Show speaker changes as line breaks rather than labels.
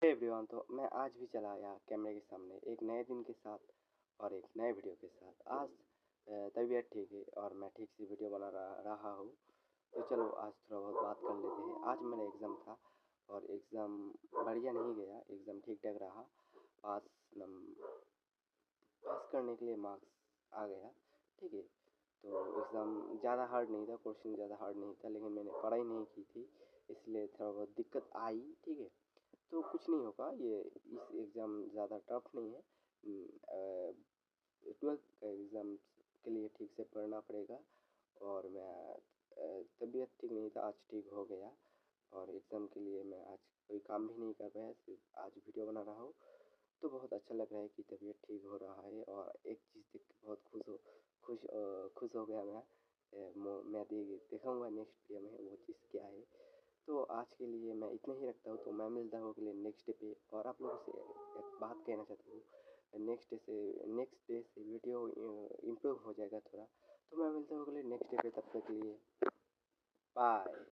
Hey everyone, तो मैं आज भी चला आया कैमरे के सामने एक नए दिन के साथ और एक नए वीडियो के साथ। आज तबीयत ठीक है और मैं ठीक से वीडियो बना रहा हूँ। तो चलो आज थोड़ा बहुत बात कर लेते हैं। आज मेरा एग्ज़ाम था और एग्ज़ाम बढ़िया नहीं गया, एग्ज़ाम ठीक ठाक रहा। पास पास करने के लिए मार्क्स आ गया, ठीक है। तो एग्ज़ाम ज़्यादा हार्ड नहीं था, क्वेश्चन ज़्यादा हार्ड नहीं था, लेकिन मैंने पढ़ाई नहीं की थी, इसलिए थोड़ा बहुत दिक्कत आई, ठीक है। तो कुछ नहीं होगा, ये इस एग्ज़ाम ज़्यादा टफ नहीं है। 12th का एग्ज़ाम के लिए ठीक से पढ़ना पड़ेगा। और मैं तबीयत ठीक नहीं था, आज ठीक हो गया। और एग्ज़ाम के लिए मैं आज कोई काम भी नहीं कर पाया, सिर्फ आज वीडियो बना रहा हूँ। तो बहुत अच्छा लग रहा है कि तबीयत ठीक हो रहा है। और एक चीज़ देख के बहुत खुश हो गया मैं। मैं दिखाऊँगा नेक्स्ट वीडियो में वो चीज़ क्या है। तो आज के लिए मैं इतना ही रखता हूँ। तो मैं मिलता हूँ अगले नेक्स्ट डे पे। और आप लोगों से एक बात कहना चाहता हूँ, नेक्स्ट डे से वीडियो इम्प्रूव हो जाएगा थोड़ा। तो मैं मिलता हूँ अगले नेक्स्ट डे पे, तब तक के लिए बाय।